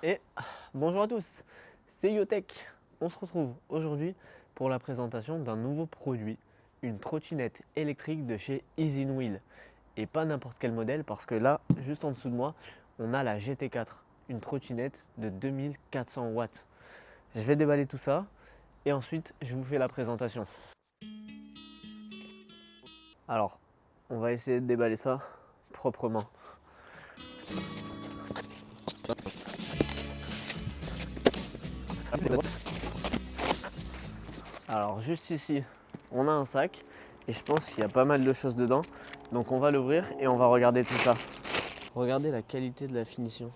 Et bonjour à tous, c'est Yotech. On se retrouve aujourd'hui pour la présentation d'un nouveau produit, une trottinette électrique de chez EasyWheel. Et pas n'importe quel modèle parce que là, juste en dessous de moi, on a la GT4, une trottinette de 2400 watts. Je vais déballer tout ça et ensuite je vous fais la présentation. Alors, on va essayer de déballer ça proprement. Alors juste ici, on a un sac et je pense qu'il y a pas mal de choses dedans. Donc on va l'ouvrir et on va regarder tout ça. Regardez la qualité de la finition.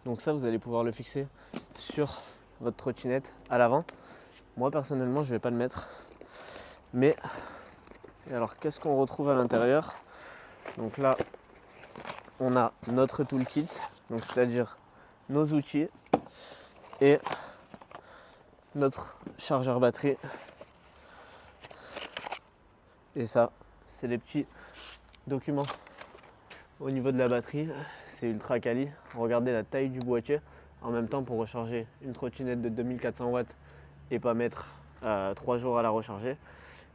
Donc ça, vous allez pouvoir le fixer sur votre trottinette à l'avant. Moi personnellement, je ne vais pas le mettre. Mais alors qu'est-ce qu'on retrouve à l'intérieur? Donc là, on a notre toolkit, donc c'est-à-dire nos outils et notre chargeur batterie. Et ça, c'est les petits documents. Au niveau de la batterie, c'est ultra quali. Regardez la taille du boîtier. En même temps, pour recharger une trottinette de 2400 watts et pas mettre 3 jours à la recharger,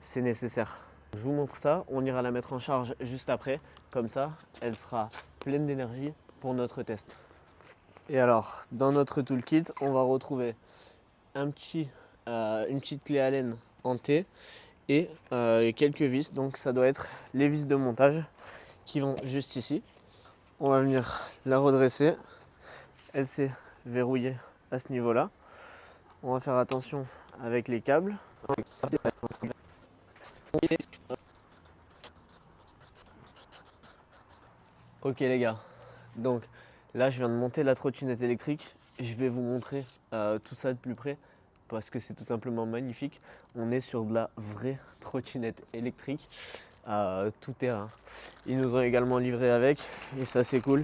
c'est nécessaire. Je vous montre ça, on ira la mettre en charge juste après. Comme ça, elle sera pleine d'énergie pour notre test. Et alors, dans notre toolkit, on va retrouver une petite clé Allen en T et quelques vis. Donc ça doit être les vis de montage qui vont juste ici. On va venir la redresser. Elle s'est verrouillée à ce niveau-là. On va faire attention avec les câbles. Ok les gars, donc là je viens de monter la trottinette électrique. Je vais vous montrer tout ça de plus près parce que c'est tout simplement magnifique. On est sur de la vraie trottinette électrique, tout terrain. Ils nous ont également livré avec, et ça c'est cool,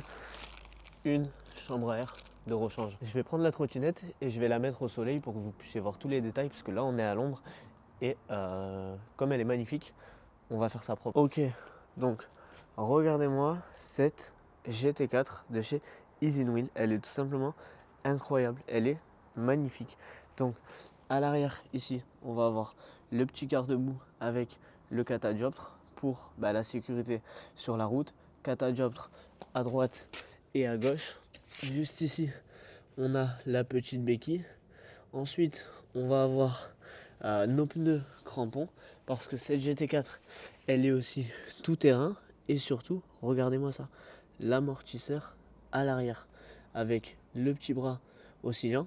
une chambre à air de rechange. Je vais prendre la trottinette et je vais la mettre au soleil pour que vous puissiez voir tous les détails parce que là on est à l'ombre et comme elle est magnifique, on va faire ça propre. Ok, donc regardez-moi cette GT4 de chez EasyWheel. Elle est tout simplement incroyable, elle est magnifique. Donc à l'arrière ici, on va avoir le petit garde-boue avec le catadioptre pour la sécurité sur la route. Catadioptre à droite et à gauche. Juste ici, on a la petite béquille. Ensuite, on va avoir nos pneus crampons parce que cette GT4, elle est aussi tout terrain. Et surtout, regardez-moi ça, l'amortisseur à l'arrière avec le petit bras oscillant,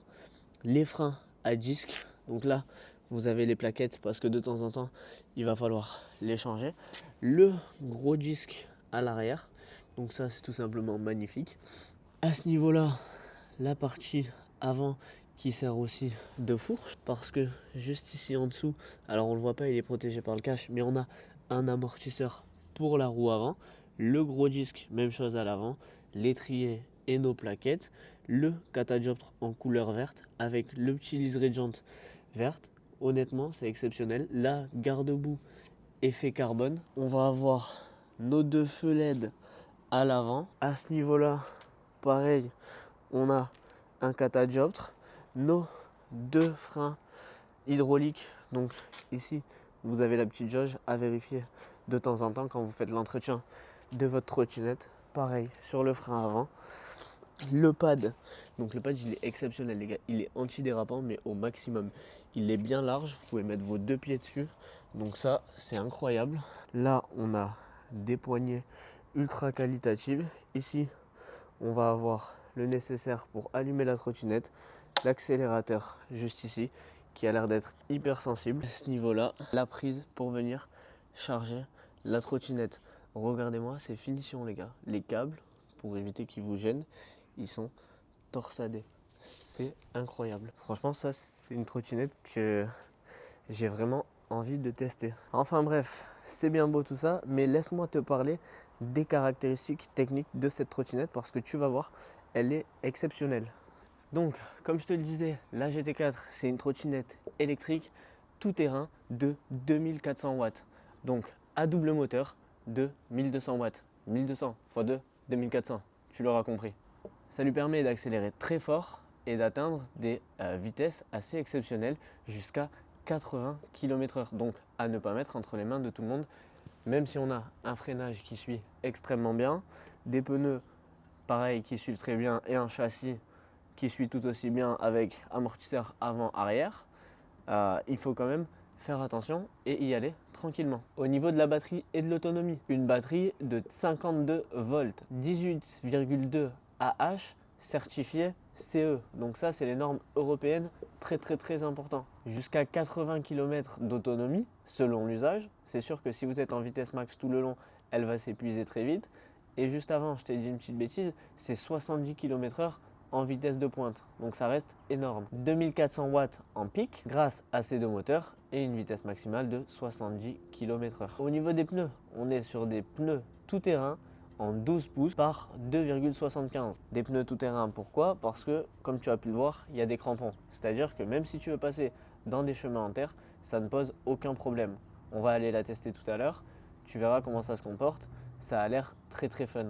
les freins à disque. Donc là, vous avez les plaquettes parce que de temps en temps, il va falloir les changer. Le gros disque à l'arrière. Donc ça, c'est tout simplement magnifique. À ce niveau-là, la partie avant qui sert aussi de fourche parce que juste ici en dessous, alors on le voit pas, il est protégé par le cache, mais on a un amortisseur pour la roue avant, le gros disque, même chose à l'avant, l'étrier et nos plaquettes, le catadioptre en couleur verte avec le petit liseré de jante verte. Honnêtement, c'est exceptionnel. La garde-boue effet carbone. On va avoir nos deux feux LED à l'avant. À ce niveau-là, pareil, on a un catadioptre, nos deux freins hydrauliques. Donc ici, vous avez la petite jauge à vérifier de temps en temps quand vous faites l'entretien de votre trottinette. Pareil sur le frein avant. Le pad, donc le pad il est exceptionnel les gars, il est antidérapant mais au maximum. Il est bien large, vous pouvez mettre vos deux pieds dessus, donc ça c'est incroyable. Là on a des poignées ultra qualitatives. Ici on va avoir le nécessaire pour allumer la trottinette, l'accélérateur juste ici qui a l'air d'être hyper sensible. À ce niveau là, la prise pour venir charger la trottinette. Regardez-moi ces finitions les gars, les câbles pour éviter qu'ils vous gênent, ils sont torsadés. C'est incroyable. Franchement, ça, c'est une trottinette que j'ai vraiment envie de tester. Enfin bref, c'est bien beau tout ça, mais laisse-moi te parler des caractéristiques techniques de cette trottinette parce que tu vas voir, elle est exceptionnelle. Donc, comme je te le disais, la GT4, c'est une trottinette électrique tout terrain de 2400 watts. Donc, à double moteur de 1200 watts. 1200 x 2, 2400, tu l'auras compris. Ça lui permet d'accélérer très fort et d'atteindre des vitesses assez exceptionnelles jusqu'à 80 km/h. Donc à ne pas mettre entre les mains de tout le monde, même si on a un freinage qui suit extrêmement bien, des pneus pareil qui suivent très bien et un châssis qui suit tout aussi bien avec amortisseur avant-arrière, il faut quand même faire attention et y aller tranquillement. Au niveau de la batterie et de l'autonomie, une batterie de 52 volts, 18,2 AH, certifié CE. Donc ça, c'est les normes européennes, très important. Jusqu'à 80 km d'autonomie selon l'usage. C'est sûr que si vous êtes en vitesse max tout le long, elle va s'épuiser très vite. Et juste avant, je t'ai dit une petite bêtise, c'est 70 km/h en vitesse de pointe. Donc ça reste énorme. 2400 watts en pic grâce à ces deux moteurs et une vitesse maximale de 70 km/h. Au niveau des pneus, on est sur des pneus tout-terrain en 12 pouces par 2,75. Des pneus tout-terrain, pourquoi? Parce que, comme tu as pu le voir, il y a des crampons. C'est-à-dire que même si tu veux passer dans des chemins en terre, ça ne pose aucun problème. On va aller la tester tout à l'heure. Tu verras comment ça se comporte. Ça a l'air très fun.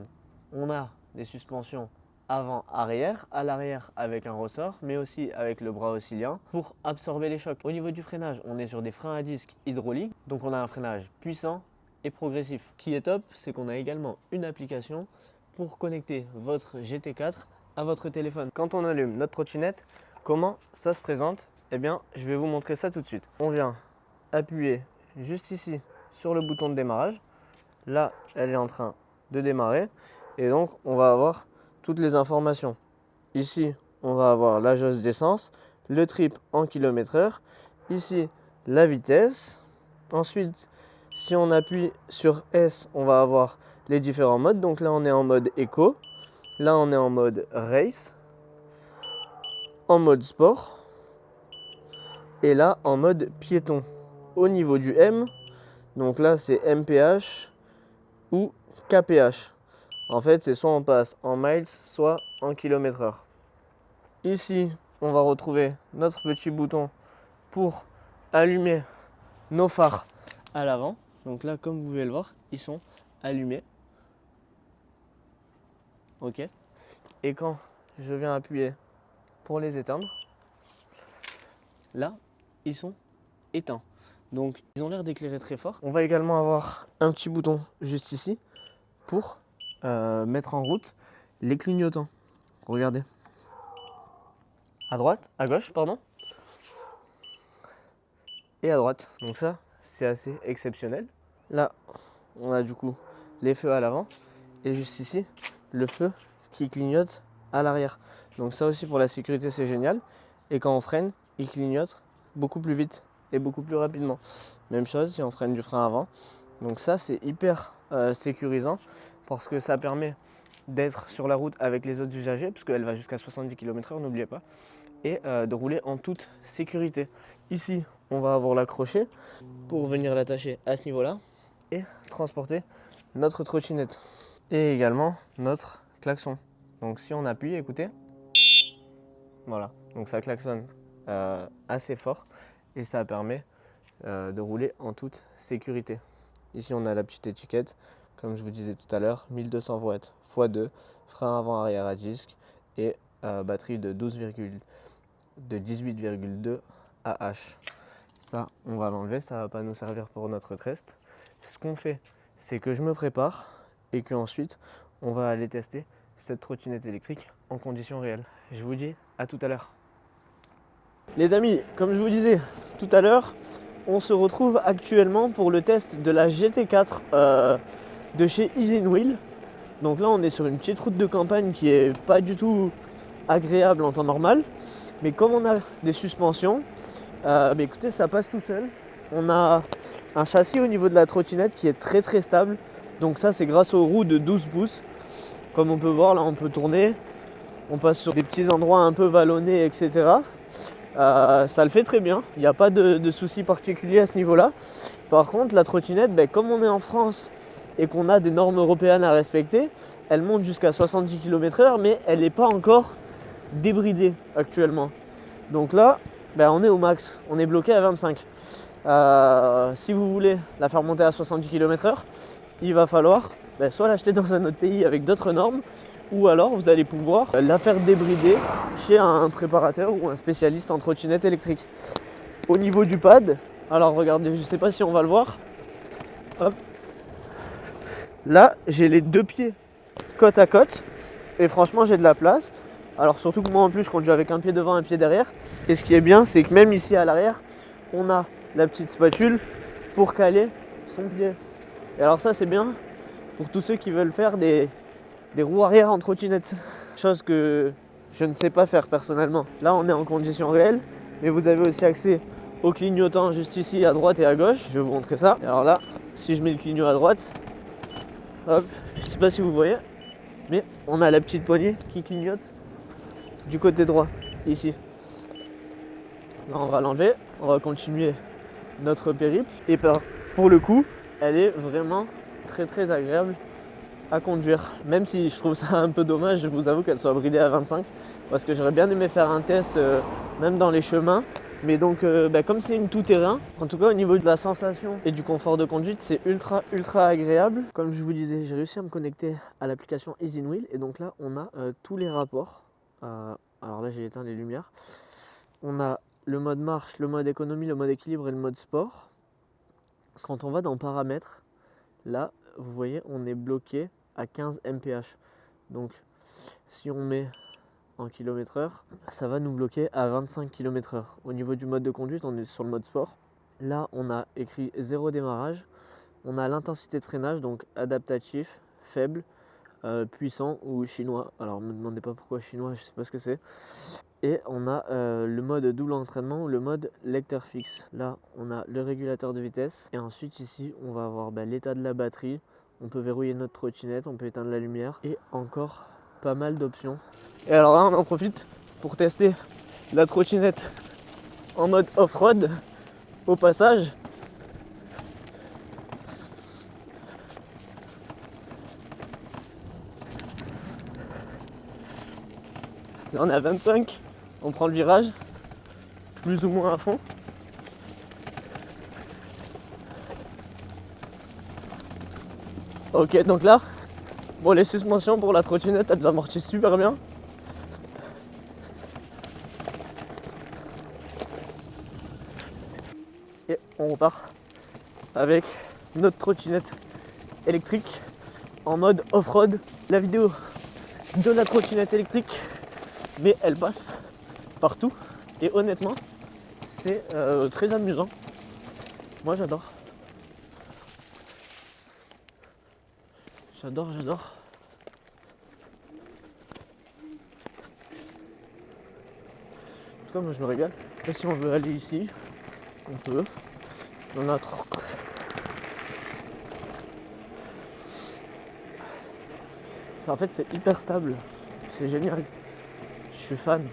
On a des suspensions avant-arrière, à l'arrière avec un ressort, mais aussi avec le bras oscillant pour absorber les chocs. Au niveau du freinage, on est sur des freins à disque hydrauliques, donc on a un freinage puissant et progressif. Ce qui est top, c'est qu'on a également une application pour connecter votre GT4 à votre téléphone. Quand on allume notre trottinette, comment ça se présente? Eh bien, je vais vous montrer ça tout de suite. On vient appuyer juste ici sur le bouton de démarrage. Là, elle est en train de démarrer et donc on va avoir toutes les informations. Ici, on va avoir la jauge d'essence, le trip en km/h, ici la vitesse. Ensuite, si on appuie sur S, on va avoir les différents modes. Donc là, on est en mode éco, là, on est en mode race, en mode sport et là, en mode piéton. Au niveau du M, donc là, c'est MPH ou KPH. En fait, c'est soit on passe en miles, soit en km/h. Ici, on va retrouver notre petit bouton pour allumer nos phares à l'avant. Donc là, comme vous pouvez le voir, ils sont allumés. Ok. Et quand je viens appuyer pour les éteindre, là, ils sont éteints. Donc, ils ont l'air d'éclairer très fort. On va également avoir un petit bouton juste ici pour mettre en route les clignotants. Regardez. À droite, à gauche, pardon. Et à droite. Donc ça, c'est assez exceptionnel. Là, on a du coup les feux à l'avant. Et juste ici, le feu qui clignote à l'arrière. Donc ça aussi pour la sécurité, c'est génial. Et quand on freine, il clignote beaucoup plus vite et beaucoup plus rapidement. Même chose si on freine du frein avant. Donc ça, c'est hyper sécurisant parce que ça permet d'être sur la route avec les autres usagers, parce qu'elle va jusqu'à 70 km/h, n'oubliez pas, et de rouler en toute sécurité. Ici, on va avoir l'accroché pour venir l'attacher à ce niveau-là et transporter notre trottinette. Et également notre klaxon. Donc si on appuie, écoutez, voilà, donc ça klaxonne assez fort et ça permet de rouler en toute sécurité. Ici, on a la petite étiquette, comme je vous disais tout à l'heure, 1200 watts x2, frein avant-arrière à disque et batterie de 18,2 AH. Ça, on va l'enlever, ça ne va pas nous servir pour notre test. Ce qu'on fait, c'est que je me prépare et qu'ensuite, on va aller tester cette trottinette électrique en conditions réelles. Je vous dis à tout à l'heure. Les amis, comme je vous disais tout à l'heure, on se retrouve actuellement pour le test de la GT4 de chez Easy Wheel. Donc là, on est sur une petite route de campagne qui est pas du tout agréable en temps normal. Mais comme on a des suspensions, écoutez, ça passe tout seul. On a un châssis au niveau de la trottinette qui est très stable. Donc ça, c'est grâce aux roues de 12 pouces. Comme on peut voir, là, on peut tourner. On passe sur des petits endroits un peu vallonnés, etc. Ça le fait très bien, il n'y a pas de soucis particuliers à ce niveau-là. Par contre, la trottinette, comme on est en France et qu'on a des normes européennes à respecter, elle monte jusqu'à 70 km/h, mais elle n'est pas encore débridée actuellement. Donc là, on est au max, on est bloqué à 25. Si vous voulez la faire monter à 70 km/h, il va falloir soit l'acheter dans un autre pays avec d'autres normes, ou alors vous allez pouvoir la faire débrider chez un préparateur ou un spécialiste en trottinette électrique. Au niveau du pad, alors regardez, je ne sais pas si on va le voir. Hop. Là, j'ai les deux pieds côte à côte et franchement j'ai de la place. Alors surtout que moi en plus je conduis avec un pied devant, un pied derrière. Et ce qui est bien, c'est que même ici à l'arrière, on a la petite spatule pour caler son pied. Et alors ça c'est bien pour tous ceux qui veulent faire des roues arrière en trottinette. Chose que je ne sais pas faire personnellement. Là on est en conditions réelles, mais vous avez aussi accès au clignotant juste ici à droite et à gauche. Je vais vous montrer ça. Et alors là, si je mets le clignotant à droite, hop, je ne sais pas si vous voyez, mais on a la petite poignée qui clignote du côté droit, ici. Là on va l'enlever, on va continuer notre périple. Et pour le coup, elle est vraiment très agréable à conduire. Même si je trouve ça un peu dommage, je vous avoue qu'elle soit bridée à 25. Parce que j'aurais bien aimé faire un test, même dans les chemins. Mais donc, comme c'est une tout-terrain, en tout cas au niveau de la sensation et du confort de conduite, c'est ultra agréable. Comme je vous disais, j'ai réussi à me connecter à l'application EasyWheel. Et donc là, on a tous les rapports. Alors là, j'ai éteint les lumières. On a le mode marche, le mode économie, le mode équilibre et le mode sport. Quand on va dans paramètres, là, vous voyez, on est bloqué à 15 mph. Donc, si on met en km/h, ça va nous bloquer à 25 km/h. Au niveau du mode de conduite, on est sur le mode sport. Là, on a écrit 0 démarrage. On a l'intensité de freinage, donc adaptatif, faible, puissant ou chinois. Alors, ne me demandez pas pourquoi chinois, je ne sais pas ce que c'est. Et on a le mode double entraînement ou le mode lecteur fixe. Là, on a le régulateur de vitesse. Et ensuite, ici, on va avoir l'état de la batterie. On peut verrouiller notre trottinette, on peut éteindre la lumière. Et encore pas mal d'options. Et alors là, on en profite pour tester la trottinette en mode off-road au passage. Là, on est à 25. On prend le virage, plus ou moins à fond. Ok, donc là, bon, les suspensions pour la trottinette, elles amortissent super bien. Et on repart avec notre trottinette électrique en mode off-road. La vidéo de la trottinette électrique, mais elle passe partout. Et honnêtement, c'est très amusant. Moi, j'adore. J'adore. En tout cas, moi, je me régale. Et si on veut aller ici, on peut. On a trop. En fait, c'est hyper stable. C'est génial. Je suis fan.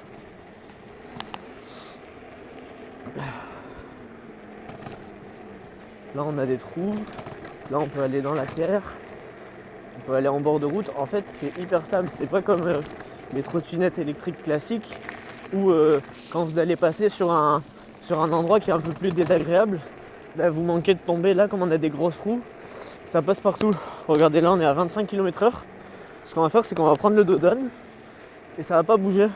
Là, on a des trous. Là, on peut aller dans la terre. On peut aller en bord de route. En fait, c'est hyper stable. C'est pas comme les trottinettes électriques classiques où quand vous allez passer sur un endroit qui est un peu plus désagréable, là, vous manquez de tomber. Là, comme on a des grosses roues, ça passe partout. Regardez, là, on est à 25 km/h. Ce qu'on va faire, c'est qu'on va prendre le dos down et ça va pas bouger.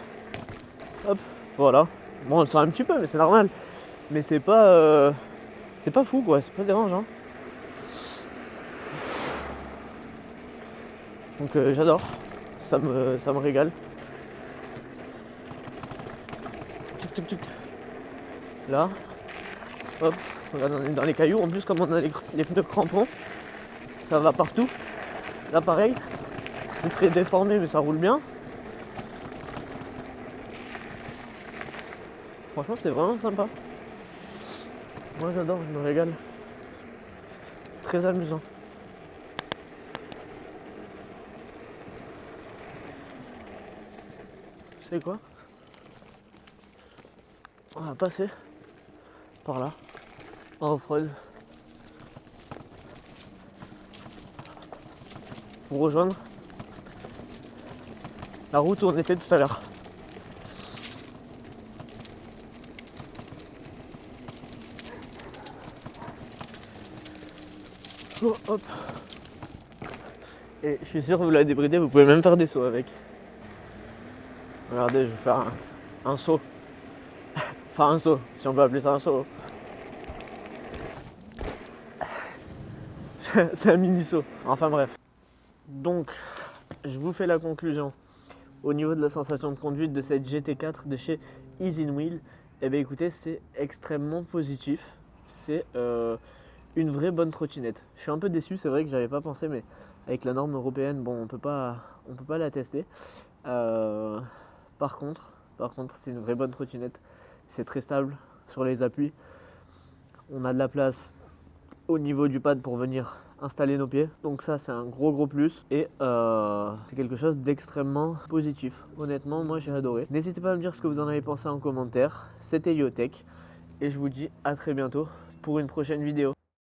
Hop, voilà. Bon, on le sent un petit peu, mais c'est normal. Mais c'est pas fou, quoi. C'est pas dérangeant. Donc j'adore. Ça me régale. Tchouk, tchouk, tchouk. Là, hop, regarde, on est dans les cailloux. En plus, comme on a les pneus crampons, ça va partout. Là, pareil. C'est très déformé, mais ça roule bien. Franchement, c'est vraiment sympa. Moi, j'adore, je me régale. Très amusant. Vous savez quoi? On va passer par là, en off-road, pour rejoindre la route où on était tout à l'heure. Oh, hop. Et je suis sûr que vous la débridez, vous pouvez même faire des sauts avec. Regardez, je vais faire un saut. Enfin un saut, si on peut appeler ça un saut. C'est un mini saut. Enfin bref. Donc, je vous fais la conclusion. Au niveau de la sensation de conduite de cette GT4 de chez Easy Wheel, eh bien écoutez, c'est extrêmement positif. C'est une vraie bonne trottinette. Je suis un peu déçu, c'est vrai que j'avais pas pensé, mais avec la norme européenne, bon, on peut pas la tester. Par contre, c'est une vraie bonne trottinette. C'est très stable sur les appuis. On a de la place au niveau du pad pour venir installer nos pieds. Donc ça, c'est un gros plus. Et c'est quelque chose d'extrêmement positif. Honnêtement, moi, j'ai adoré. N'hésitez pas à me dire ce que vous en avez pensé en commentaire. C'était YoTech. Et je vous dis à très bientôt pour une prochaine vidéo.